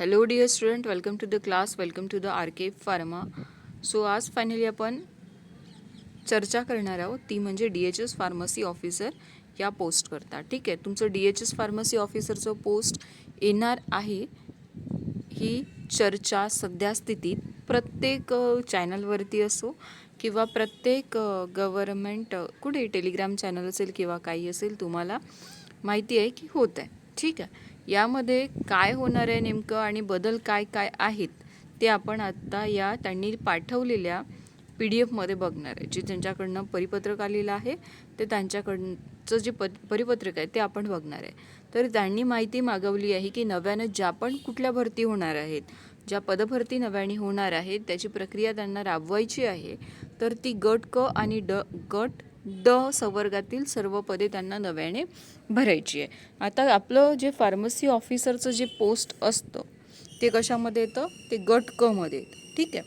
Hello dear student, welcome to the class, welcome to the RK Pharma. So आज finally आपण चर्चा करणार आहोत ती म्हणजे DHS फार्मसी ऑफिसर या पोस्ट करता. ठीक आहे, तुमचं DHS फार्मसी ऑफिसरचं पोस्ट येणार आहे. ही चर्चा सध्या स्थितीत प्रत्येक चॅनलवरती असो किंवा प्रत्येक गव्हर्मेंट कुठे टेलिग्राम चॅनल असेल किंवा काही असेल तुम्हाला माहिती आहे की होत आहे. ठीक आहे, यामध्ये काय होणार आहे नेमकं आणि बदल काय काय आहेत ते आपण आत्ता या त्यांनी पाठवलेल्या PDF बघणार आहे. जे त्यांच्याकडनं परिपत्रक आलेलं आहे ते त्यांच्याकडचं जे परिपत्रक आहे ते आपण बघणार आहे. तर त्यांनी माहिती मागवली आहे की नव्यानं ज्या पण कुठल्या भरती होणार आहेत, ज्या पदभरती नव्याने होणार आहेत त्याची प्रक्रिया त्यांना राबवायची आहे. तर ती गट क आणि गट ड संवर्गातील सर्व पदे त्यांना नव्याने भरायची आहे. आता आपलं जे फार्मसी ऑफिसरचं जे पोस्ट असतं ते कशामध्ये येतं, ते गट क मध्ये येतं. ठीक आहे,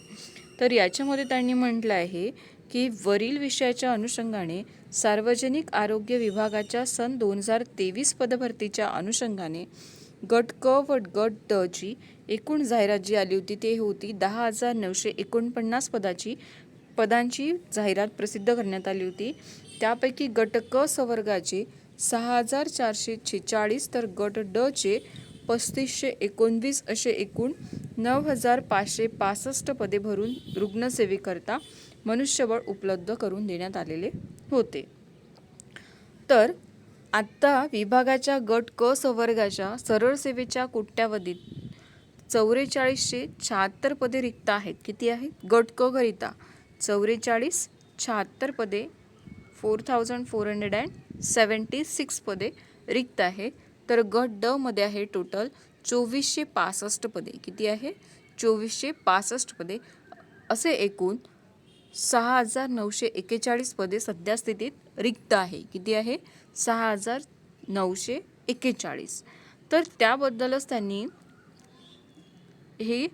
तर याच्यामध्ये त्यांनी म्हटलं आहे की वरील विषयाच्या अनुषंगाने सार्वजनिक आरोग्य विभागाच्या सन 2023 पदभरतीच्या अनुषंगाने गट क व गट ड ची एकूण जाहिरात जी आली होती ती होती 10,949 पदांची जाहिरात प्रसिद्ध करण्यात आली होती. त्यापैकी गट क संवर्गाची 6,446 तर गट ड चे 3,519 असे एकूण 9,565 पदे भरून रुग्णसेवेकरता मनुष्यबळ उपलब्ध करून देण्यात आलेले होते. तर आत्ता विभागाच्या गट क संवर्गाच्या सरळ सेवेच्या कोट्यावधीत 4476 पदे रिक्त आहेत. किती आहेत? गट क करिता 4476 पदे 4476 पदे रिक्त आहे. तर गट ड मध्ये आहे टोटल 2465 पदे. किती आहे? 2465 पदे. असे एकूण 6,941 पदे सध्या स्थितीत रिक्त आहे. किती आहे? 6,941. तर त्याबद्दलच त्यांनी हे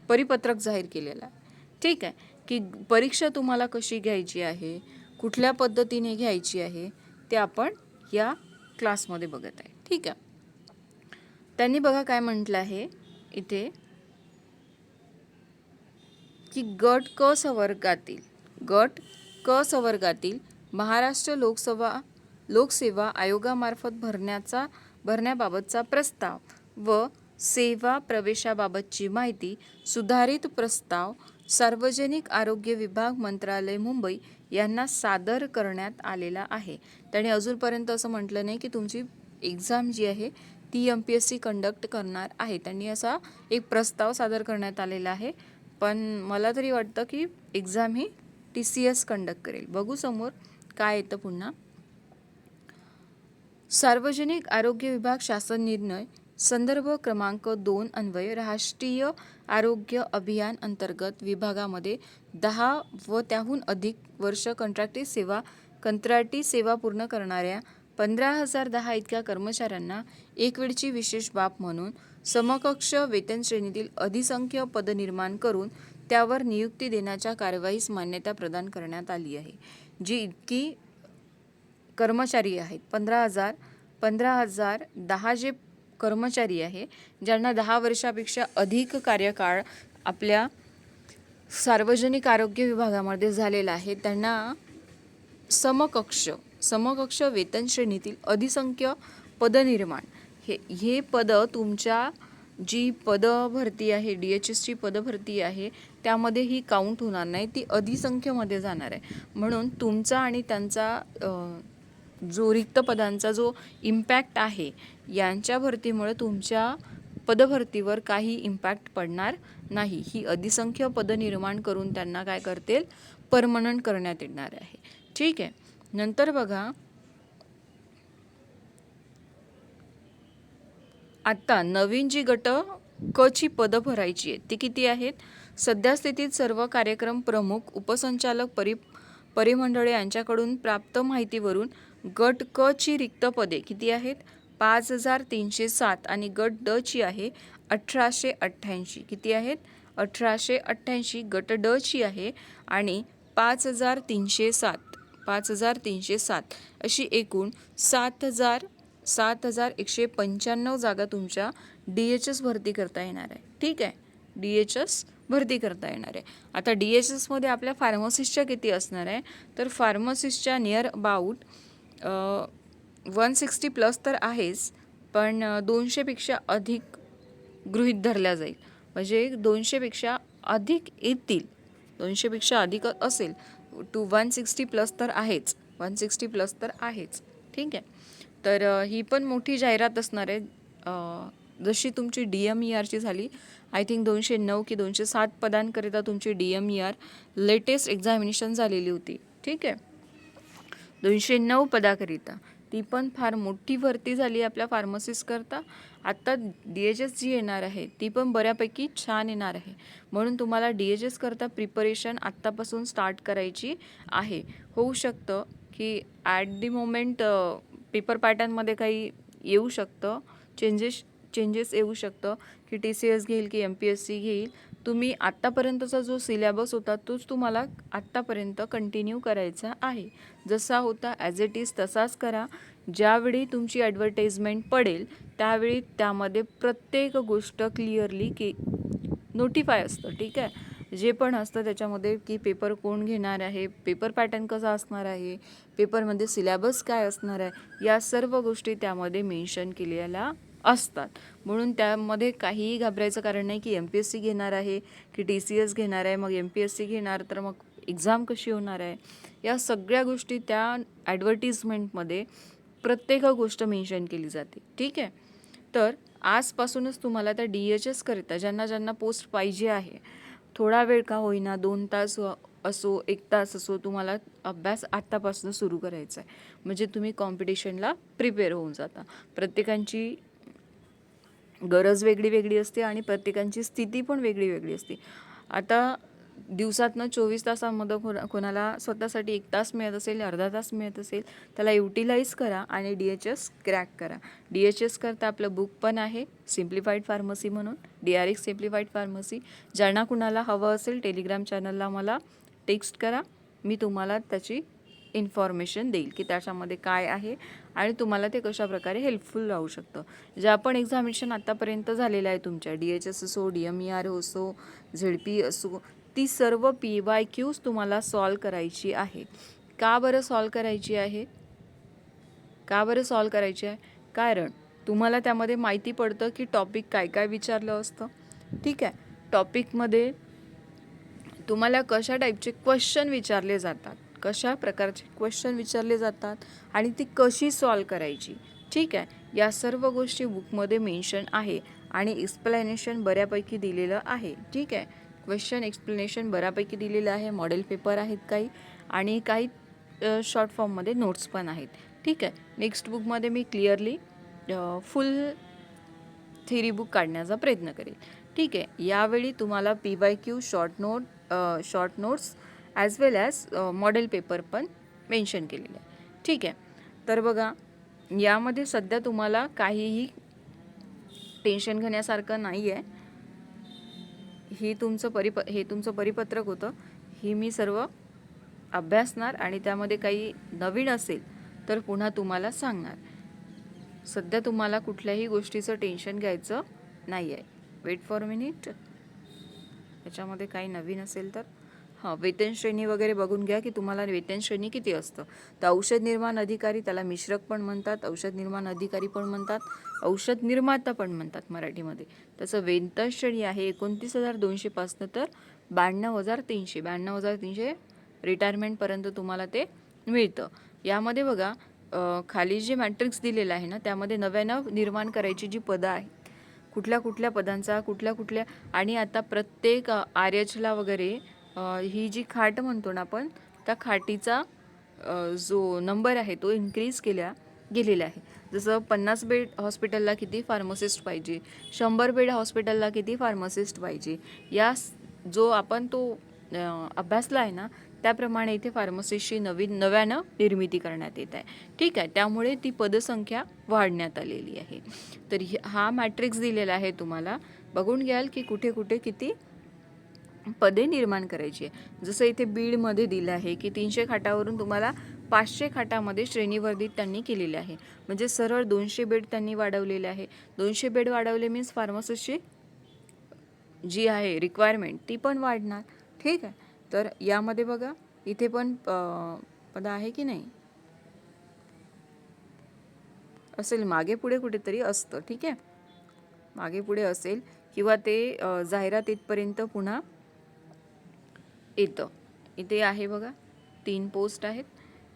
परिपत्रक जाहीर केलेलं आहे. ठीक आहे, की परीक्षा तुम्हाला कशी घ्यायची आहे, कुठल्या पद्धतीने घ्यायची आहे ते आपण या क्लासमध्ये बघत आहे. ठीक आहे, त्यांनी बघा काय म्हटलं आहे इथे की गट क संवर्गातील महाराष्ट्र लोकसेवा आयोगामार्फत भरण्याबाबतचा प्रस्ताव व सेवा प्रवेशाबाबतची माहिती सुधारित प्रस्ताव सार्वजनिक आरोग्य विभाग मंत्रालय मुंबई यांना सादर करण्यात आलेला आहे. त्याने अजूनपर्यंत असं म्हटलं नाही की तुमची एक्झाम जी आहे ती MPSC कंडक्ट करणार आहे. त्यांनी असा एक प्रस्ताव सादर करण्यात आलेला आहे, पण मला तरी वाटतं की एक्झाम ही TCS कंडक्ट करेल. बघू समोर काय येतं पुन्हा. सार्वजनिक आरोग्य विभाग शासन निर्णय संदर्भ क्रमांक 2 अन्वये राष्ट्रीय आरोग्य अभियान अंतर्गत विभागामध्ये 10 व त्याहून अधिक वर्ष कंत्राटी सेवा पूर्ण करणाऱ्या 15,010 इतक्या कर्मचाऱ्यांना एक वेळची विशेष बाब म्हणून समकक्ष वेतन श्रेणीतील अधिसंख्य पद निर्माण करून त्यावर नियुक्ती देण्याच्या कार्यवाहीस मान्यता प्रदान करण्यात आली आहे. जी इतकी कर्मचारी आहेत 15,010 जे कर्मचारी आहे ज्यांना 10 वर्षापेक्षा अधिक कार्यकाळ आपल्या सार्वजनिक आरोग्य विभागामध्ये झालेला आहे त्यांना समकक्ष वेतन श्रेणीतील अधिसंख्य पदनिर्माण हे पद तुमच्या जी पदभरती आहे DHSची पदभरती आहे त्यामध्ये ही काउंट होणार नाही, ती अधिसंख्येमध्ये जाणार आहे. म्हणून तुमचा आणि त्यांचा जो रिक्त पदांचा जो इम्पॅक्ट आहे यांच्या भरतीमुळे तुमच्या पदभरतीवर काही इम्पॅक्ट पडणार नाही. ही अधिसंख्य पद निर्माण करून त्यांना काय करतील, परमनंट करण्यात येणार आहे. ठीक आहे, नंतर बघा आत्ता नवीन जी गट क ची पदं भरायची आहेत ती किती आहेत. सध्या स्थितीत सर्व कार्यक्रम प्रमुख उपसंचालक परिमंडळे यांच्याकडून प्राप्त माहितीवरून गट क ची रिक्त पदे किती आहेत 5,307 आणि गट ड ची आहे 1,888. किती आहेत 1,888. गट ड ची आहे आणि 5,307 अशी एकूण 7,195 जागा तुमच्या DHS भरती करता येणार आहे. ठीक आहे, DHS भरती करता येणार आहे. आता DHSमध्ये आपल्या फार्मसिस्टच्या किती असणार आहे, तर फार्मसिस्टच्या नियर अबाउट 160+ तर आहेच, पण 200पेक्षा अधिक गृहीत धरल्या जाईल. म्हणजे 200पेक्षा अधिक येतील, 200पेक्षा अधिक असेल. 160+ तर आहेच, 160+ तर आहेच. ठीक आहे, तर ही पण मोठी जाहिरात असणार आहे. जशी तुमची DMERची झाली, आय थिंक 209 की 207 पदांकरिता तुमची DMER लेटेस्ट एक्झामिनेशन झालेली होती. ठीक आहे, 209 पदाकरिता ती पण फार मोठी भरती झाली आपल्या फार्मसिस्टकरता. आत्ता DHS जी येणार आहे ती पण बऱ्यापैकी छान येणार आहे. म्हणून तुम्हाला DHS करता प्रिपरेशन आत्तापासून स्टार्ट करायची आहे. होऊ शकतं की ॲट दी मोमेंट पेपर पॅटर्नमध्ये काही येऊ शकतं, चेंजेस येऊ शकतं की TCS घेईल की MPSC घेईल. तुम्ही आत्तापर्यंतचा जो सिलेबस होता तोच तुम्हाला आत्तापर्यंत कंटिन्यू करायचा आहे. जसा होता ॲज इट इज तसाच करा. ज्यावेळी तुमची ॲडव्हर्टाइजमेंट पडेल त्यावेळी त्यामध्ये प्रत्येक गोष्ट क्लिअरली नोटिफाय असतं. ठीक आहे, जे पण असतं त्याच्यामध्ये की पेपर कोण घेणार आहे, पेपर पॅटर्न कसा असणार आहे, पेपरमध्ये सिलेबस काय असणार आहे, या सर्व गोष्टी त्यामध्ये मेन्शन केलेल्या असतात. म्हणून त्यामध्ये काहीही घाबरायचं कारण नाही की MPSC घेणार आहे की TCS घेणार आहे, मग MPSC घेणार तर मग एक्झाम कशी होणार आहे. या सगळ्या गोष्टी त्या ॲडव्हर्टिजमेंटमध्ये प्रत्येक गोष्ट मेन्शन केली जाते. ठीक आहे, तर आजपासूनच तुम्हाला त्या DHS करिता ज्यांना पोस्ट पाहिजे आहे, थोडा वेळ का होईना, 2 तास असो, 1 तास असो, तुम्हाला अभ्यास आत्तापासून सुरू करायचा आहे. म्हणजे तुम्ही कॉम्पिटिशनला प्रिपेअर होऊन जाता. प्रत्येकांची गरज वेगळी वेगळी असते आणि प्रत्येकांची स्थिती पण वेगळी वेगळी असते. आता दिवसातनं 24 तासांमध्ये कोणाला स्वतःसाठी 1 तास मिळत असेल, अर्धा तास मिळत असेल, त्याला युटिलाइज करा आणि DHS क्रॅक करा. DHS करता आपलं बुक पण आहे सिम्प्लिफाईड फार्मसी म्हणून, DRX सिम्प्लिफाईड फार्मसी. ज्यांना कुणाला हवं असेल टेलिग्राम चॅनलला मला टेक्स्ट करा, मी तुम्हाला त्याची इन्फॉर्मेशन देईल की त्याच्यामध्ये काय आहे आणि तुम्हाला ते कशाप्रकारे हेल्पफुल राहू शकतं. ज्या पण एक्झामिनेशन आत्तापर्यंत झालेलं आहे तुमच्या, DHS असो, DMER असो, ZP असो, ती सर्व PYQs तुम्हाला सॉल्व करायची आहे. का बरं सॉल्व करायची आहे? कारण तुम्हाला त्यामध्ये माहिती पडतं की टॉपिक काय काय विचारलं असतं. ठीक आहे, टॉपिकमध्ये तुम्हाला कशा टाईपचे क्वेश्चन विचारले जातात, कशा प्रकारचे क्वेश्चन विचारले जातात आणि ती कशी सॉल्व करायची. ठीक आहे, या सर्व गोष्टी बुकमध्ये मेन्शन आहे आणि एक्सप्लेनेशन बऱ्यापैकी दिलेलं आहे. ठीक आहे, क्वेश्चन एक्सप्लेनेशन बऱ्यापैकी दिलेलं आहे. मॉडेल पेपर आहेत काही आणि काही शॉर्ट फॉर्ममध्ये नोट्स पण आहेत. ठीक आहे, नेक्स्ट बुकमध्ये मी क्लिअरली फुल थेरी बुक काढण्याचा प्रयत्न करेल. ठीक आहे, यावेळी तुम्हाला PYQ शॉर्ट नोट्स ॲज वेल ॲज मॉडेल पेपर पण मेन्शन केलेलं आहे. ठीक आहे, तर बघा यामध्ये सध्या तुम्हाला काहीही टेन्शन घेण्यासारखं नाही आहे. हे तुमचं परिपत्रक होतं. ही मी सर्व अभ्यासणार आणि त्यामध्ये काही नवीन असेल तर पुन्हा तुम्हाला सांगणार. सध्या तुम्हाला कुठल्याही गोष्टीचं टेन्शन घ्यायचं नाही आहे. वेट फॉर मिनिट, याच्यामध्ये काही नवीन असेल तर वेतन श्रेणी वगैरे बघून घ्या की तुम्हाला वेतन श्रेणी किती असतं. तर औषध निर्माण अधिकारी, त्याला मिश्रक पण म्हणतात, औषध निर्माण अधिकारी पण म्हणतात, औषध निर्माता पण म्हणतात मराठीमध्ये. त्याचं वेतन श्रेणी आहे 29,200 पासून तर 92,300 रिटायरमेंटपर्यंत तुम्हाला ते मिळतं. यामध्ये बघा खाली जे मॅट्रिक्स दिलेलं आहे ना, त्यामध्ये नव्यानं निर्माण करायची जी पदं आहेत, कुठल्या पदांचा कुठल्या आणि आता प्रत्येक RHला वगैरे ही जी खाट म्हणतो ना आपण, त्या खाटीचा जो नंबर आहे तो इन्क्रीज गेलेला आहे. जसं 50 बेड हॉस्पिटलला किती फार्मासिस्ट पाहिजे, 100 बेड हॉस्पिटलला किती फार्मासिस्ट पाहिजे, जो आपण तो अभ्यासला आहे ना, त्याप्रमाणे इथे फार्मसिस्टची नव्यानं निर्मिती करण्यात येत आहे. ठीक आहे, त्यामुळे ती पदसंख्या वाढण्यात आलेली आहे. तर हा मॅट्रिक्स दिलेला आहे तुम्हाला, बघून घ्याल की कुठे किती पदे निर्माण करायची आहे. जसं इथे बीडमध्ये दिलं आहे की 300 खाटावरून तुम्हाला 500 खाटामध्ये श्रेणीवर्धित त्यांनी केलेले आहे. म्हणजे सरळ 200 बेड त्यांनी वाढवलेले आहे. 200 बेड वाढवले मीन्स फार्मसिस्टची जी आहे रिक्वायरमेंट ती पण वाढणार. ठीक आहे. तर यामध्ये बघा इथे पण पद आहे की नाही, असेल मागे पुढे कुठेतरी असतं. ठीक आहे, मागे पुढे असेल किंवा ते जाहिरात इथपर्यंत पुन्हा येतं. इथे आहे बघा 3 पोस्ट आहेत.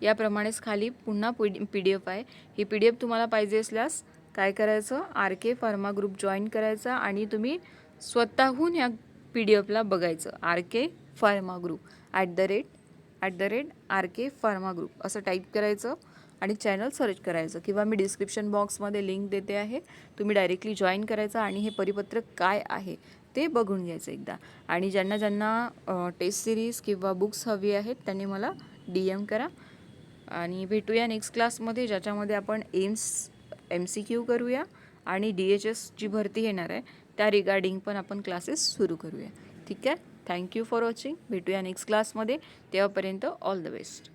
याप्रमाणेच खाली पुन्हा PDF आहे. ही PDF तुम्हाला पाहिजे असल्यास काय करायचं, RK फार्मा ग्रुप जॉईन करायचा आणि तुम्ही स्वतःहून ह्या PDFला बघायचं. RK pharma group @RK pharma group असं टाईप करायचं आणि चॅनल सर्च करायचं, किंवा मी डिस्क्रिप्शन बॉक्समध्ये लिंक देते आहे. तुम्ही डायरेक्टली जॉईन करायचं आणि हे परिपत्रक काय आहे ते बघून घ्यायचं एकदा. आणि ज्यांना टेस्ट सिरीज किंवा बुक्स हवी आहेत त्यांनी मला DM करा. आणि भेटूया नेक्स्ट क्लासमध्ये, ज्याच्यामध्ये आपण MCQ करूया आणि DHS जी भरती येणार आहे त्या रिगार्डिंग पण आपण क्लासेस सुरू करूया. ठीक आहे. Thank you for watching. भेटूया नेक्स्ट क्लासमध्ये. तेव्हापर्यंत ऑल द बेस्ट.